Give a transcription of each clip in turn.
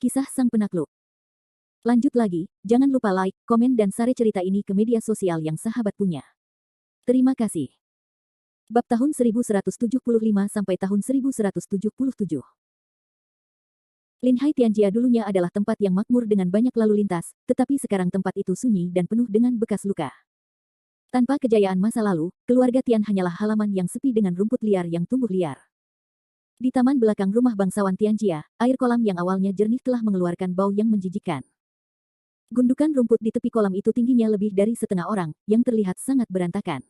Kisah Sang Penakluk. Lanjut lagi, jangan lupa like, komen dan share cerita ini ke media sosial yang sahabat punya. Terima kasih. Bab tahun 1175 sampai tahun 1177. Linhai Tianjia dulunya adalah tempat yang makmur dengan banyak lalu lintas, tetapi sekarang tempat itu sunyi dan penuh dengan bekas luka. Tanpa kejayaan masa lalu, keluarga Tian hanyalah halaman yang sepi dengan rumput liar yang tumbuh liar. Di taman belakang rumah bangsawan Tianjia, air kolam yang awalnya jernih telah mengeluarkan bau yang menjijikkan. Gundukan rumput di tepi kolam itu tingginya lebih dari setengah orang, yang terlihat sangat berantakan.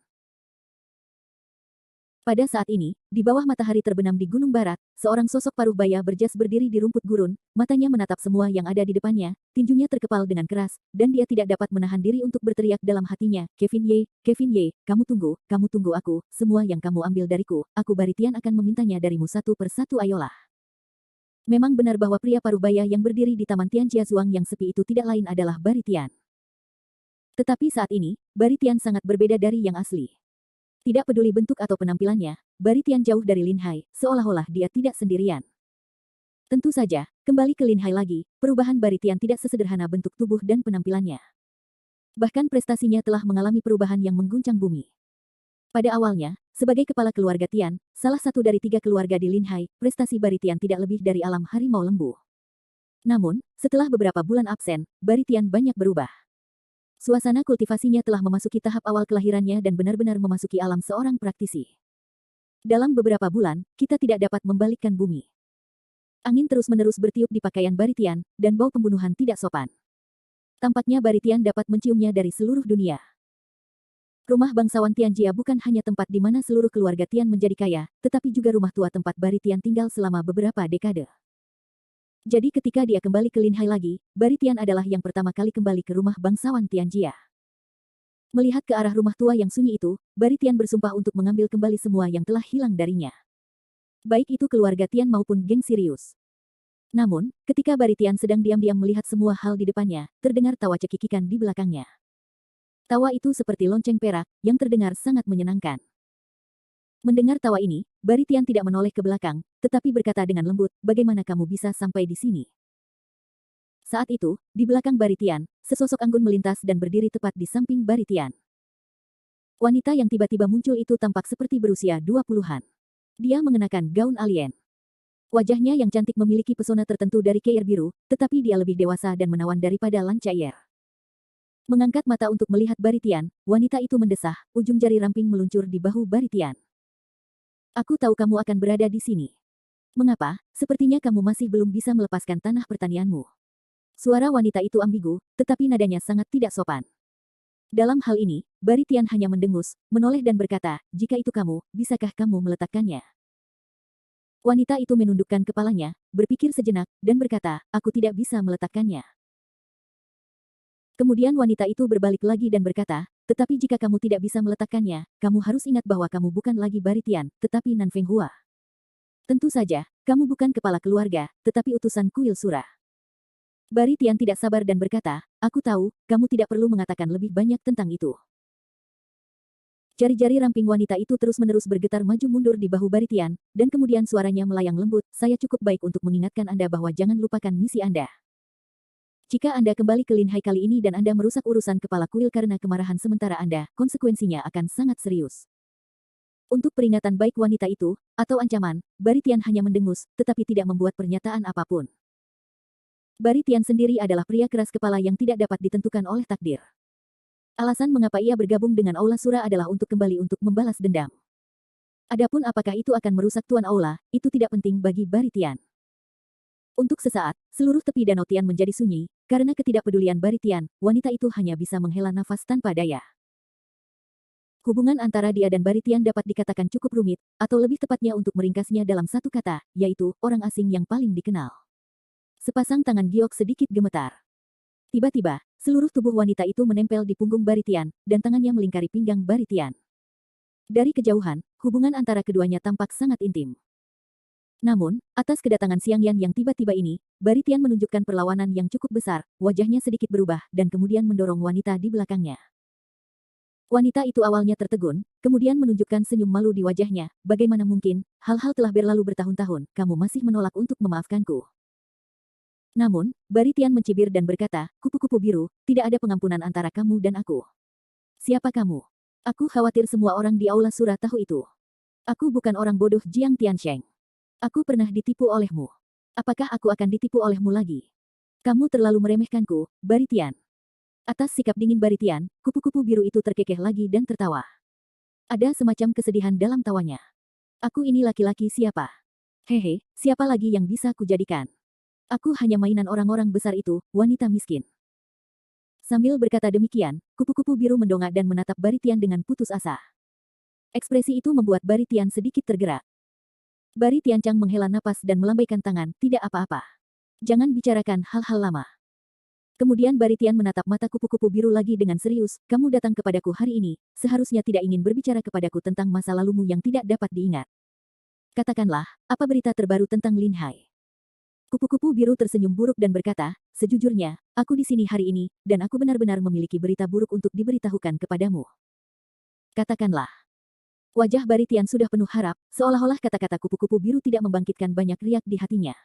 Pada saat ini, di bawah matahari terbenam di gunung barat, seorang sosok paruh baya berjas berdiri di rumput gurun, matanya menatap semua yang ada di depannya, tinjunya terkepal dengan keras, dan dia tidak dapat menahan diri untuk berteriak dalam hatinya, Kevin Ye, kamu tunggu aku, semua yang kamu ambil dariku, aku Baritian akan memintanya darimu satu persatu ayolah. Memang benar bahwa pria paruh baya yang berdiri di Taman Tianjia Zuang yang sepi itu tidak lain adalah Baritian. Tetapi saat ini, Baritian sangat berbeda dari yang asli. Tidak peduli bentuk atau penampilannya, Baritian jauh dari Linhai, seolah-olah dia tidak sendirian. Tentu saja, kembali ke Linhai lagi, perubahan Baritian tidak sesederhana bentuk tubuh dan penampilannya. Bahkan prestasinya telah mengalami perubahan yang mengguncang bumi. Pada awalnya, sebagai kepala keluarga Tian, salah satu dari 3 keluarga di Linhai, prestasi Baritian tidak lebih dari alam harimau lembu. Namun, setelah beberapa bulan absen, Baritian banyak berubah. Suasana kultivasinya telah memasuki tahap awal kelahirannya dan benar-benar memasuki alam seorang praktisi. Dalam beberapa bulan, kita tidak dapat membalikkan bumi. Angin terus-menerus bertiup di pakaian Baritian, dan bau pembunuhan tidak sopan. Tampaknya Baritian dapat menciumnya dari seluruh dunia. Rumah bangsawan Tianjia bukan hanya tempat di mana seluruh keluarga Tian menjadi kaya, tetapi juga rumah tua tempat Baritian tinggal selama beberapa dekade. Jadi ketika dia kembali ke Linhai lagi, Baritian adalah yang pertama kali kembali ke rumah bangsawan Tianjia. Melihat ke arah rumah tua yang sunyi itu, Baritian bersumpah untuk mengambil kembali semua yang telah hilang darinya. Baik itu keluarga Tian maupun geng Sirius. Namun, ketika Baritian sedang diam-diam melihat semua hal di depannya, terdengar tawa cekikikan di belakangnya. Tawa itu seperti lonceng perak, yang terdengar sangat menyenangkan. Mendengar tawa ini, Baritian tidak menoleh ke belakang, tetapi berkata dengan lembut, bagaimana kamu bisa sampai di sini? Saat itu, di belakang Baritian, sesosok anggun melintas dan berdiri tepat di samping Baritian. Wanita yang tiba-tiba muncul itu tampak seperti berusia 20-an. Dia mengenakan gaun alien. Wajahnya yang cantik memiliki pesona tertentu dari Keir biru, tetapi dia lebih dewasa dan menawan daripada Lan Cair. Mengangkat mata untuk melihat Baritian, wanita itu mendesah, ujung jari ramping meluncur di bahu Baritian. Aku tahu kamu akan berada di sini. Mengapa? Sepertinya kamu masih belum bisa melepaskan tanah pertanianmu. Suara wanita itu ambigu, tetapi nadanya sangat tidak sopan. Dalam hal ini, Baritian hanya mendengus, menoleh dan berkata, jika itu kamu, bisakah kamu meletakkannya? Wanita itu menundukkan kepalanya, berpikir sejenak, dan berkata, aku tidak bisa meletakkannya. Kemudian wanita itu berbalik lagi dan berkata, tetapi jika kamu tidak bisa meletakkannya, kamu harus ingat bahwa kamu bukan lagi Baritian, tetapi Nan Fenghua. Tentu saja, kamu bukan kepala keluarga, tetapi utusan kuil surah. Baritian tidak sabar dan berkata, aku tahu, kamu tidak perlu mengatakan lebih banyak tentang itu. Jari-jari ramping wanita itu terus-menerus bergetar maju mundur di bahu Baritian, dan kemudian suaranya melayang lembut, saya cukup baik untuk mengingatkan Anda bahwa jangan lupakan misi Anda. Jika Anda kembali ke Linhai kali ini dan Anda merusak urusan kepala kuil karena kemarahan sementara Anda, konsekuensinya akan sangat serius. Untuk peringatan baik wanita itu, atau ancaman, Baritian hanya mendengus, tetapi tidak membuat pernyataan apapun. Baritian sendiri adalah pria keras kepala yang tidak dapat ditentukan oleh takdir. Alasan mengapa ia bergabung dengan Aula Sura adalah untuk kembali untuk membalas dendam. Adapun apakah itu akan merusak Tuan Aula, itu tidak penting bagi Baritian. Untuk sesaat, seluruh tepi danau Tian menjadi sunyi, karena ketidakpedulian Baritian, wanita itu hanya bisa menghela nafas tanpa daya. Hubungan antara dia dan Baritian dapat dikatakan cukup rumit, atau lebih tepatnya untuk meringkasnya dalam satu kata, yaitu orang asing yang paling dikenal. Sepasang tangan giok sedikit gemetar. Tiba-tiba, seluruh tubuh wanita itu menempel di punggung Baritian, dan tangannya melingkari pinggang Baritian. Dari kejauhan, hubungan antara keduanya tampak sangat intim. Namun, atas kedatangan Xiang Yan yang tiba-tiba ini, Baritian menunjukkan perlawanan yang cukup besar, wajahnya sedikit berubah, dan kemudian mendorong wanita di belakangnya. Wanita itu awalnya tertegun, kemudian menunjukkan senyum malu di wajahnya, bagaimana mungkin, hal-hal telah berlalu bertahun-tahun, kamu masih menolak untuk memaafkanku. Namun, Baritian mencibir dan berkata, kupu-kupu biru, tidak ada pengampunan antara kamu dan aku. Siapa kamu? Aku khawatir semua orang di aula surah tahu itu. Aku bukan orang bodoh Jiang Tiansheng. Aku pernah ditipu olehmu. Apakah aku akan ditipu olehmu lagi? Kamu terlalu meremehkanku, Baritian. Atas sikap dingin Baritian, kupu-kupu biru itu terkekeh lagi dan tertawa. Ada semacam kesedihan dalam tawanya. Aku ini laki-laki siapa? Hehe, siapa lagi yang bisa kujadikan? Aku hanya mainan orang-orang besar itu, wanita miskin. Sambil berkata demikian, kupu-kupu biru mendongak dan menatap Baritian dengan putus asa. Ekspresi itu membuat Baritian sedikit tergerak. Baritian Chang menghela napas dan melambaikan tangan, tidak apa-apa. Jangan bicarakan hal-hal lama. Kemudian Baritian menatap mata kupu-kupu biru lagi dengan serius, kamu datang kepadaku hari ini, seharusnya tidak ingin berbicara kepadaku tentang masa lalumu yang tidak dapat diingat. Katakanlah, apa berita terbaru tentang Lin Hai? Kupu-kupu biru tersenyum buruk dan berkata, sejujurnya, aku di sini hari ini, dan aku benar-benar memiliki berita buruk untuk diberitahukan kepadamu. Katakanlah. Wajah Baritian sudah penuh harap, seolah-olah kata-kata kupu-kupu biru tidak membangkitkan banyak riak di hatinya.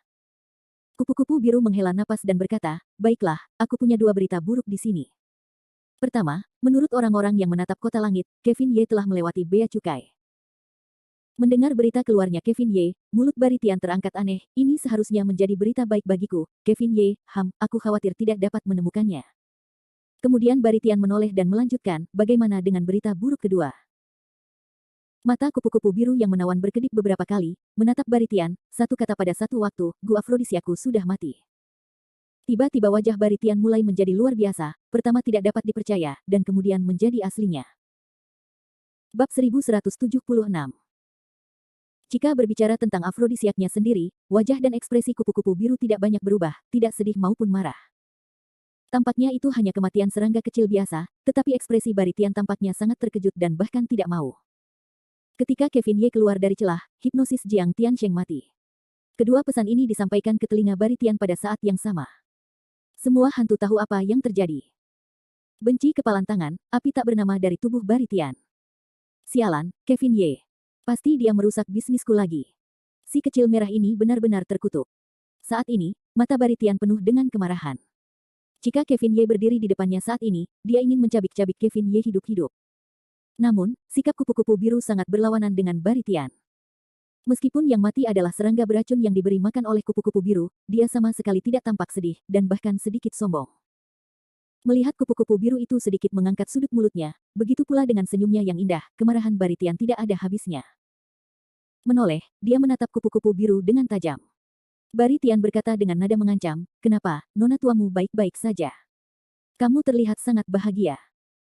Kupu-kupu biru menghela napas dan berkata, baiklah, aku punya dua berita buruk di sini. Pertama, menurut orang-orang yang menatap kota langit, Kevin Ye telah melewati bea cukai. Mendengar berita keluarnya Kevin Ye, mulut Baritian terangkat aneh, ini seharusnya menjadi berita baik bagiku, Kevin Ye, aku khawatir tidak dapat menemukannya. Kemudian Baritian menoleh dan melanjutkan, bagaimana dengan berita buruk kedua? Mata kupu-kupu biru yang menawan berkedip beberapa kali, menatap Baritian, satu kata pada satu waktu, Gu Afrodisiaku sudah mati. Tiba-tiba wajah Baritian mulai menjadi luar biasa, pertama tidak dapat dipercaya, dan kemudian menjadi aslinya. Bab 1176. Jika berbicara tentang afrodisiaknya sendiri, wajah dan ekspresi kupu-kupu biru tidak banyak berubah, tidak sedih maupun marah. Tampaknya itu hanya kematian serangga kecil biasa, tetapi ekspresi Baritian tampaknya sangat terkejut dan bahkan tidak mau. Ketika Kevin Ye keluar dari celah, hipnosis Jiang Tiansheng mati. Kedua pesan ini disampaikan ke telinga Baritian pada saat yang sama. Semua hantu tahu apa yang terjadi. Benci kepalan tangan, api tak bernama dari tubuh Baritian. Sialan, Kevin Ye. Pasti dia merusak bisnisku lagi. Si kecil merah ini benar-benar terkutuk. Saat ini, mata Baritian penuh dengan kemarahan. Jika Kevin Ye berdiri di depannya saat ini, dia ingin mencabik-cabik Kevin Ye hidup-hidup. Namun, sikap kupu-kupu biru sangat berlawanan dengan Baritian. Meskipun yang mati adalah serangga beracun yang diberi makan oleh kupu-kupu biru, dia sama sekali tidak tampak sedih, dan bahkan sedikit sombong. Melihat kupu-kupu biru itu sedikit mengangkat sudut mulutnya, begitu pula dengan senyumnya yang indah, kemarahan Baritian tidak ada habisnya. Menoleh, dia menatap kupu-kupu biru dengan tajam. Baritian berkata dengan nada mengancam, kenapa, nona tuamu baik-baik saja? Kamu terlihat sangat bahagia.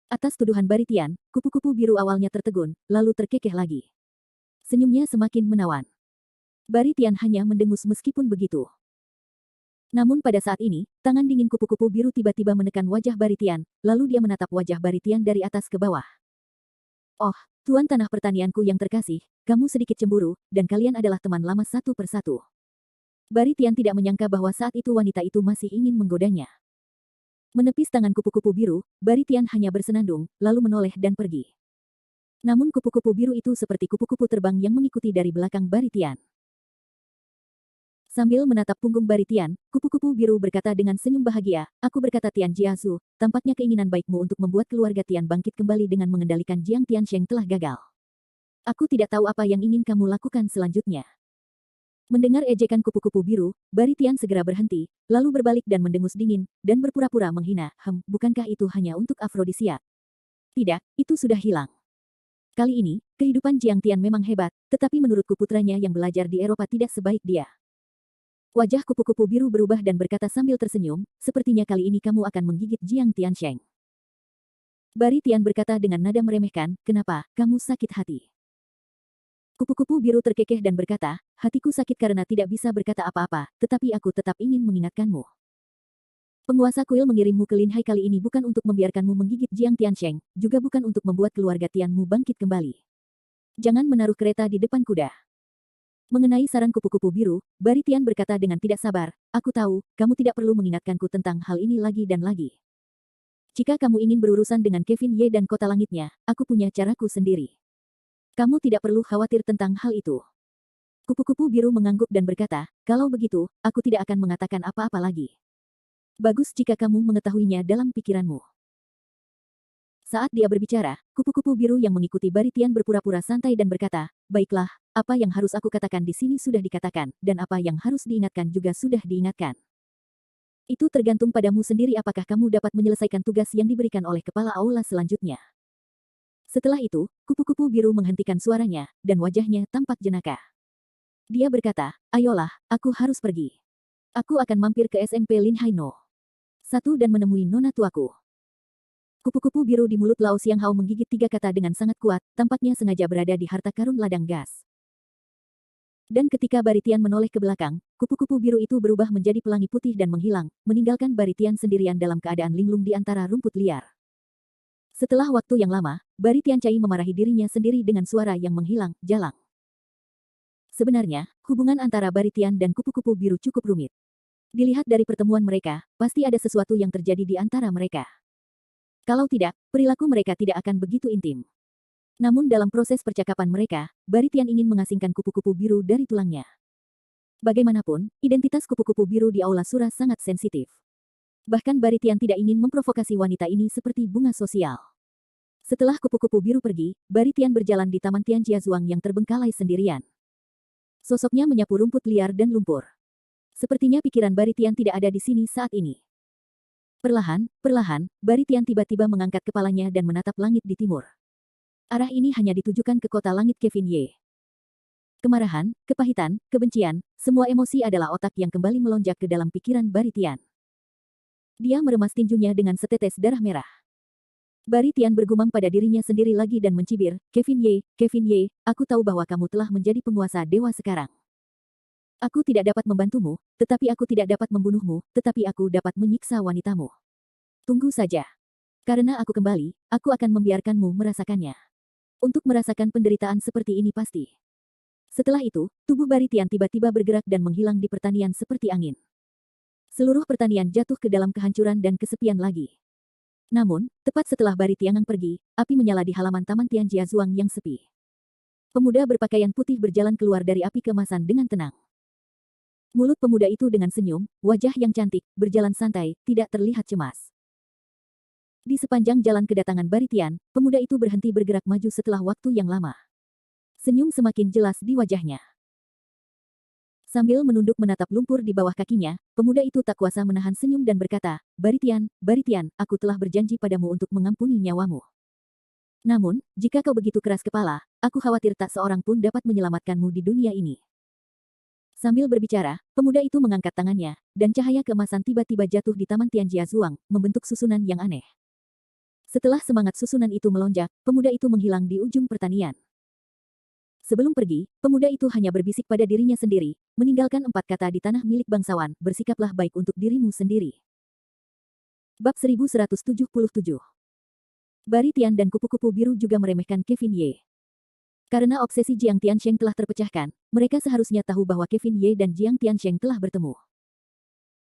Atas tuduhan Baritian, kupu-kupu biru awalnya tertegun, lalu terkekeh lagi. Senyumnya semakin menawan. Baritian hanya mendengus meskipun begitu. Namun pada saat ini, tangan dingin kupu-kupu biru tiba-tiba menekan wajah Baritian, lalu dia menatap wajah Baritian dari atas ke bawah. Oh, Tuan Tanah Pertanianku yang terkasih, kamu sedikit cemburu, dan kalian adalah teman lama satu persatu. Baritian tidak menyangka bahwa saat itu wanita itu masih ingin menggodanya. Menepis tangan kupu-kupu biru, Baritian hanya bersenandung, lalu menoleh dan pergi. Namun kupu-kupu biru itu seperti kupu-kupu terbang yang mengikuti dari belakang Baritian. Sambil menatap punggung Baritian, kupu-kupu biru berkata dengan senyum bahagia, aku berkata Tian Jiazu, tampaknya keinginan baikmu untuk membuat keluarga Tian bangkit kembali dengan mengendalikan Jiang Tiansheng telah gagal. Aku tidak tahu apa yang ingin kamu lakukan selanjutnya. Mendengar ejekan kupu-kupu biru, Baritian segera berhenti, lalu berbalik dan mendengus dingin, dan berpura-pura menghina, bukankah itu hanya untuk afrodisiak? Tidak, itu sudah hilang. Kali ini, kehidupan Jiang Tian memang hebat, tetapi menurutku putranya yang belajar di Eropa tidak sebaik dia. Wajah kupu-kupu biru berubah dan berkata sambil tersenyum, sepertinya kali ini kamu akan menggigit Jiang Tiansheng. Baritian berkata dengan nada meremehkan, kenapa, kamu sakit hati? Kupu-kupu biru terkekeh dan berkata, hatiku sakit karena tidak bisa berkata apa-apa, tetapi aku tetap ingin mengingatkanmu. Penguasa kuil mengirimmu ke Lin Hai kali ini bukan untuk membiarkanmu menggigit Jiang Tiansheng, juga bukan untuk membuat keluarga Tianmu bangkit kembali. Jangan menaruh kereta di depan kuda. Mengenai saran kupu-kupu biru, Baritian berkata dengan tidak sabar, aku tahu, kamu tidak perlu mengingatkanku tentang hal ini lagi dan lagi. Jika kamu ingin berurusan dengan Kevin Ye dan kota langitnya, aku punya caraku sendiri. Kamu tidak perlu khawatir tentang hal itu. Kupu-kupu biru mengangguk dan berkata, kalau begitu, aku tidak akan mengatakan apa-apa lagi. Bagus jika kamu mengetahuinya dalam pikiranmu. Saat dia berbicara, kupu-kupu biru yang mengikuti Baritian berpura-pura santai dan berkata, baiklah, apa yang harus aku katakan di sini sudah dikatakan, dan apa yang harus diingatkan juga sudah diingatkan. Itu tergantung padamu sendiri apakah kamu dapat menyelesaikan tugas yang diberikan oleh kepala aula selanjutnya. Setelah itu, kupu-kupu biru menghentikan suaranya, dan wajahnya tampak jenaka. Dia berkata, ayolah, aku harus pergi. Aku akan mampir ke SMP Lin Haino. Satu dan menemui nona tuaku. Kupu-kupu biru di mulut Lao Xiang Hao menggigit 3 kata dengan sangat kuat, tampaknya sengaja berada di harta karun ladang gas. Dan ketika Baritian menoleh ke belakang, kupu-kupu biru itu berubah menjadi pelangi putih dan menghilang, meninggalkan Baritian sendirian dalam keadaan linglung di antara rumput liar. Setelah waktu yang lama, Baritian Cai memarahi dirinya sendiri dengan suara yang menghilang, jalang. Sebenarnya, hubungan antara Baritian dan kupu-kupu biru cukup rumit. Dilihat dari pertemuan mereka, pasti ada sesuatu yang terjadi di antara mereka. Kalau tidak, perilaku mereka tidak akan begitu intim. Namun dalam proses percakapan mereka, Baritian ingin mengasingkan kupu-kupu biru dari tulangnya. Bagaimanapun, identitas kupu-kupu biru di Aula Sura sangat sensitif. Bahkan Baritian tidak ingin memprovokasi wanita ini seperti bunga sosial. Setelah kupu-kupu biru pergi, Baritian berjalan di Taman Tianjiazuang yang terbengkalai sendirian. Sosoknya menyapu rumput liar dan lumpur. Sepertinya pikiran Baritian tidak ada di sini saat ini. Perlahan, Baritian tiba-tiba mengangkat kepalanya dan menatap langit di timur. Arah ini hanya ditujukan ke kota langit Kevin Ye. Kemarahan, kepahitan, kebencian, semua emosi adalah otak yang kembali melonjak ke dalam pikiran Baritian. Dia meremas tinjunya dengan setetes darah merah. Baritian bergumam pada dirinya sendiri lagi dan mencibir, Kevin Ye, aku tahu bahwa kamu telah menjadi penguasa dewa sekarang. Aku tidak dapat membantumu, tetapi aku tidak dapat membunuhmu, tetapi aku dapat menyiksa wanitamu. Tunggu saja. Karena aku kembali, aku akan membiarkanmu merasakannya. Untuk merasakan penderitaan seperti ini pasti. Setelah itu, tubuh Baritian tiba-tiba bergerak dan menghilang di pertanian seperti angin. Seluruh pertanian jatuh ke dalam kehancuran dan kesepian lagi. Namun, tepat setelah Baritian pergi, api menyala di halaman Taman Tianjiazuang yang sepi. Pemuda berpakaian putih berjalan keluar dari api keemasan dengan tenang. Mulut pemuda itu dengan senyum, wajah yang cantik, berjalan santai, tidak terlihat cemas. Di sepanjang jalan kedatangan Baritian, pemuda itu berhenti bergerak maju setelah waktu yang lama. Senyum semakin jelas di wajahnya. Sambil menunduk menatap lumpur di bawah kakinya, pemuda itu tak kuasa menahan senyum dan berkata, Baritian, aku telah berjanji padamu untuk mengampuni nyawamu. Namun, jika kau begitu keras kepala, aku khawatir tak seorang pun dapat menyelamatkanmu di dunia ini. Sambil berbicara, pemuda itu mengangkat tangannya, dan cahaya keemasan tiba-tiba jatuh di Taman Tianjiazuang, membentuk susunan yang aneh. Setelah semangat susunan itu melonjak, pemuda itu menghilang di ujung pertanian. Sebelum pergi, pemuda itu hanya berbisik pada dirinya sendiri, meninggalkan 4 kata di tanah milik bangsawan, bersikaplah baik untuk dirimu sendiri. Bab 1177. Baritian dan kupu-kupu biru juga meremehkan Kevin Ye. Karena obsesi Jiang Tiansheng telah terpecahkan, mereka seharusnya tahu bahwa Kevin Ye dan Jiang Tiansheng telah bertemu.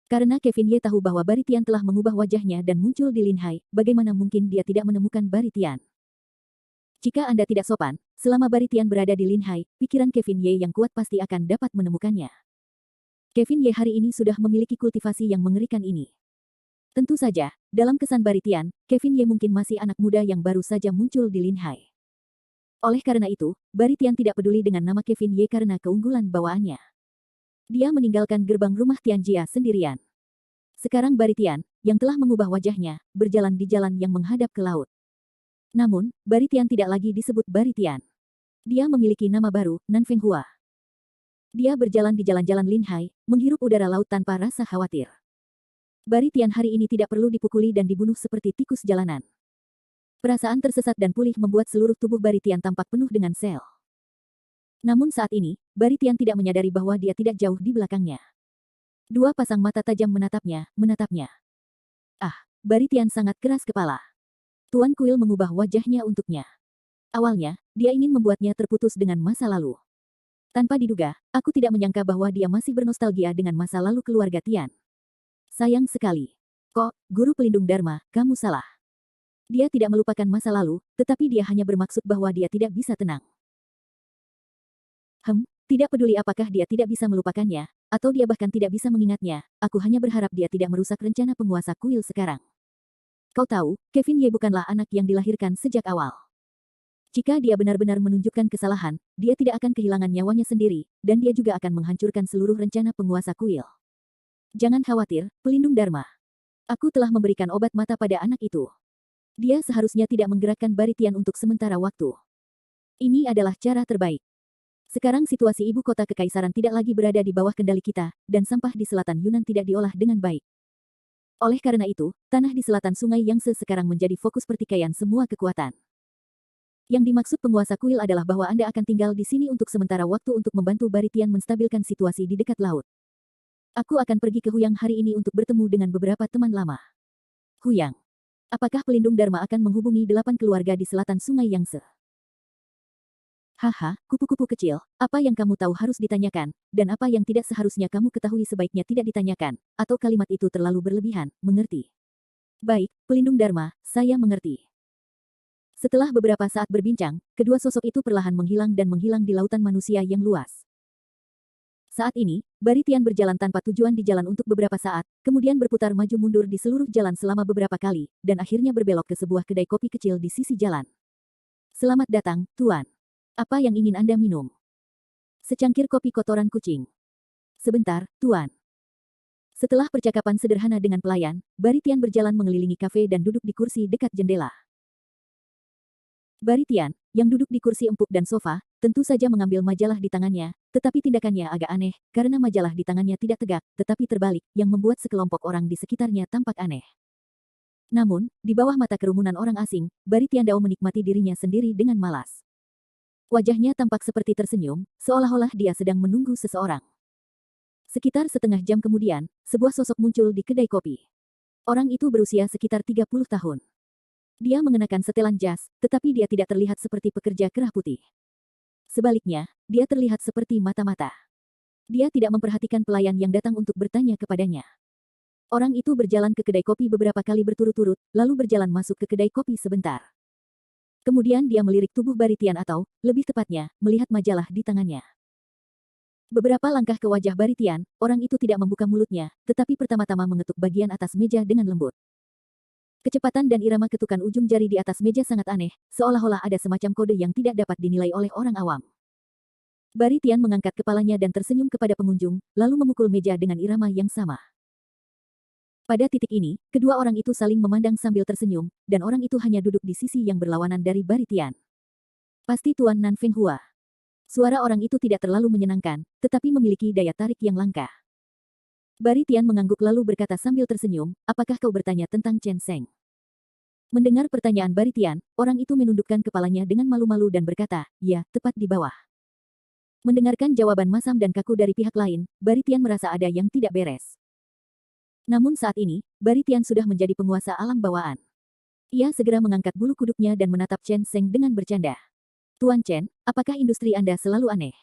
Karena Kevin Ye tahu bahwa Baritian telah mengubah wajahnya dan muncul di Linhai, bagaimana mungkin dia tidak menemukan Baritian? Jika Anda tidak sopan, selama Baritian berada di Linhai, pikiran Kevin Ye yang kuat pasti akan dapat menemukannya. Kevin Ye hari ini sudah memiliki kultivasi yang mengerikan ini. Tentu saja, dalam kesan Baritian, Kevin Ye mungkin masih anak muda yang baru saja muncul di Linhai. Oleh karena itu, Baritian tidak peduli dengan nama Kevin Ye karena keunggulan bawaannya. Dia meninggalkan gerbang rumah Tianjia sendirian. Sekarang Baritian, yang telah mengubah wajahnya, berjalan di jalan yang menghadap ke laut. Namun, Baritian tidak lagi disebut Baritian. Dia memiliki nama baru, Nan Fenghua. Dia berjalan di jalan-jalan Linhai, menghirup udara laut tanpa rasa khawatir. Baritian hari ini tidak perlu dipukuli dan dibunuh seperti tikus jalanan. Perasaan tersesat dan pulih membuat seluruh tubuh Baritian tampak penuh dengan sel. Namun saat ini, Baritian tidak menyadari bahwa dia tidak jauh di belakangnya. 2 pasang mata tajam menatapnya. Ah, Baritian sangat keras kepala. Tuan Kuil mengubah wajahnya untuknya. Awalnya, dia ingin membuatnya terputus dengan masa lalu. Tanpa diduga, aku tidak menyangka bahwa dia masih bernostalgia dengan masa lalu keluarga Tian. Sayang sekali. Kok, Guru Pelindung Dharma, kamu salah. Dia tidak melupakan masa lalu, tetapi dia hanya bermaksud bahwa dia tidak bisa tenang. Tidak peduli apakah dia tidak bisa melupakannya, atau dia bahkan tidak bisa mengingatnya. Aku hanya berharap dia tidak merusak rencana penguasa kuil sekarang. Kau tahu, Kevin Ye bukanlah anak yang dilahirkan sejak awal. Jika dia benar-benar menunjukkan kesalahan, dia tidak akan kehilangan nyawanya sendiri, dan dia juga akan menghancurkan seluruh rencana penguasa kuil. Jangan khawatir, pelindung Dharma. Aku telah memberikan obat mata pada anak itu. Dia seharusnya tidak menggerakkan Baritian untuk sementara waktu. Ini adalah cara terbaik. Sekarang situasi ibu kota kekaisaran tidak lagi berada di bawah kendali kita, dan sampah di selatan Yunan tidak diolah dengan baik. Oleh karena itu, tanah di selatan sungai Yangtze sekarang menjadi fokus pertikaian semua kekuatan. Yang dimaksud penguasa kuil adalah bahwa Anda akan tinggal di sini untuk sementara waktu untuk membantu Baritian menstabilkan situasi di dekat laut. Aku akan pergi ke Huyang hari ini untuk bertemu dengan beberapa teman lama. Huyang. Apakah pelindung Dharma akan menghubungi 8 keluarga di selatan sungai Yangtze? Haha, kupu-kupu kecil, apa yang kamu tahu harus ditanyakan, dan apa yang tidak seharusnya kamu ketahui sebaiknya tidak ditanyakan, atau kalimat itu terlalu berlebihan, mengerti? Baik, pelindung Dharma, saya mengerti. Setelah beberapa saat berbincang, kedua sosok itu perlahan menghilang dan menghilang di lautan manusia yang luas. Saat ini, Baritian berjalan tanpa tujuan di jalan untuk beberapa saat, kemudian berputar maju mundur di seluruh jalan selama beberapa kali, dan akhirnya berbelok ke sebuah kedai kopi kecil di sisi jalan. Selamat datang, Tuan. Apa yang ingin Anda minum? Secangkir kopi kotoran kucing. Sebentar, Tuan. Setelah percakapan sederhana dengan pelayan, Baritian berjalan mengelilingi kafe dan duduk di kursi dekat jendela. Baritian, yang duduk di kursi empuk dan sofa, tentu saja mengambil majalah di tangannya, tetapi tindakannya agak aneh, karena majalah di tangannya tidak tegak, tetapi terbalik, yang membuat sekelompok orang di sekitarnya tampak aneh. Namun, di bawah mata kerumunan orang asing, Baritian Dao menikmati dirinya sendiri dengan malas. Wajahnya tampak seperti tersenyum, seolah-olah dia sedang menunggu seseorang. Sekitar setengah jam kemudian, sebuah sosok muncul di kedai kopi. Orang itu berusia sekitar 30 tahun. Dia mengenakan setelan jas, tetapi dia tidak terlihat seperti pekerja kerah putih. Sebaliknya, dia terlihat seperti mata-mata. Dia tidak memperhatikan pelayan yang datang untuk bertanya kepadanya. Orang itu berjalan ke kedai kopi beberapa kali berturut-turut, lalu berjalan masuk ke kedai kopi sebentar. Kemudian dia melirik tubuh Baritian atau, lebih tepatnya, melihat majalah di tangannya. Beberapa langkah ke wajah Baritian, orang itu tidak membuka mulutnya, tetapi pertama-tama mengetuk bagian atas meja dengan lembut. Kecepatan dan irama ketukan ujung jari di atas meja sangat aneh, seolah-olah ada semacam kode yang tidak dapat dinilai oleh orang awam. Baritian mengangkat kepalanya dan tersenyum kepada pengunjung, lalu memukul meja dengan irama yang sama. Pada titik ini, kedua orang itu saling memandang sambil tersenyum, dan orang itu hanya duduk di sisi yang berlawanan dari Baritian. Pasti Tuan Nan Feng Hua. Suara orang itu tidak terlalu menyenangkan, tetapi memiliki daya tarik yang langka. Baritian mengangguk lalu berkata sambil tersenyum, apakah kau bertanya tentang Chen Seng? Mendengar pertanyaan Baritian, orang itu menundukkan kepalanya dengan malu-malu dan berkata, ya, tepat di bawah. Mendengarkan jawaban masam dan kaku dari pihak lain, Baritian merasa ada yang tidak beres. Namun saat ini, Baritian sudah menjadi penguasa alam bawaan. Ia segera mengangkat bulu kuduknya dan menatap Chen Seng dengan bercanda. Tuan Chen, apakah industri Anda selalu aneh?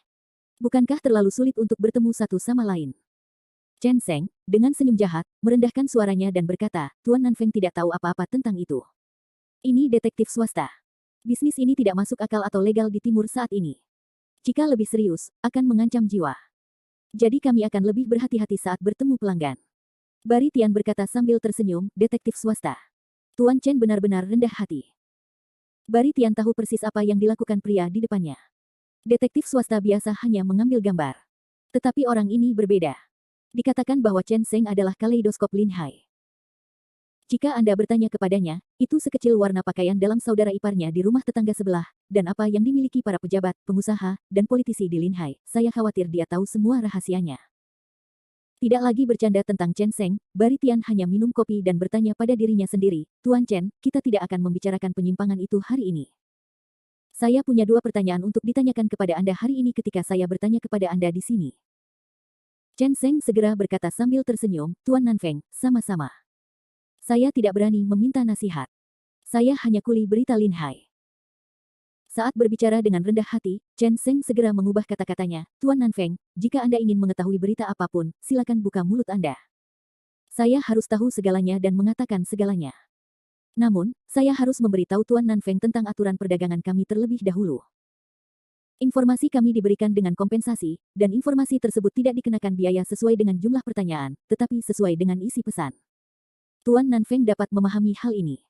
Bukankah terlalu sulit untuk bertemu satu sama lain? Chen Seng, dengan senyum jahat, merendahkan suaranya dan berkata, Tuan Nanfeng tidak tahu apa-apa tentang itu. Ini detektif swasta. Bisnis ini tidak masuk akal atau legal di timur saat ini. Jika lebih serius, akan mengancam jiwa. Jadi kami akan lebih berhati-hati saat bertemu pelanggan. Baritian berkata sambil tersenyum, detektif swasta. Tuan Chen benar-benar rendah hati. Baritian tahu persis apa yang dilakukan pria di depannya. Detektif swasta biasa hanya mengambil gambar. Tetapi orang ini berbeda. Dikatakan bahwa Chen Seng adalah kaleidoskop Lin Hai. Jika Anda bertanya kepadanya, itu sekecil warna pakaian dalam saudara iparnya di rumah tetangga sebelah, dan apa yang dimiliki para pejabat, pengusaha, dan politisi di Lin Hai, saya khawatir dia tahu semua rahasianya. Tidak lagi bercanda tentang Chen Seng, Baritian hanya minum kopi dan bertanya pada dirinya sendiri, Tuan Chen, kita tidak akan membicarakan penyimpangan itu hari ini. Saya punya 2 pertanyaan untuk ditanyakan kepada Anda hari ini ketika saya bertanya kepada Anda di sini. Chen Seng segera berkata sambil tersenyum, Tuan Nanfeng, sama-sama. Saya tidak berani meminta nasihat. Saya hanya kuli berita Lin Hai. Saat berbicara dengan rendah hati, Chen Seng segera mengubah kata-katanya, Tuan Nanfeng, jika Anda ingin mengetahui berita apapun, silakan buka mulut Anda. Saya harus tahu segalanya dan mengatakan segalanya. Namun, saya harus memberitahu Tuan Nanfeng tentang aturan perdagangan kami terlebih dahulu. Informasi kami diberikan dengan kompensasi, dan informasi tersebut tidak dikenakan biaya sesuai dengan jumlah pertanyaan, tetapi sesuai dengan isi pesan. Tuan Nanfeng dapat memahami hal ini.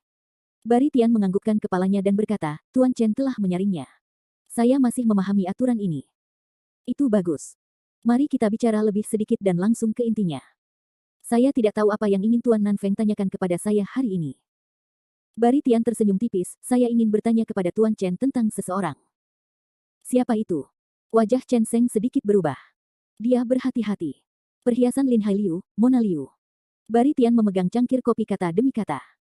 Bari Tian menganggukkan kepalanya dan berkata, Tuan Chen telah menyaringnya. Saya masih memahami aturan ini. Itu bagus. Mari kita bicara lebih sedikit dan langsung ke intinya. Saya tidak tahu apa yang ingin Tuan Nanfeng tanyakan kepada saya hari ini. Bari Tian tersenyum tipis, saya ingin bertanya kepada Tuan Chen tentang seseorang. Siapa itu? Wajah Chen Seng sedikit berubah. Dia berhati-hati. Perhiasan Lin Hailiu, Mona Liu. Bari Tian memegang cangkir kopi kata demi kata.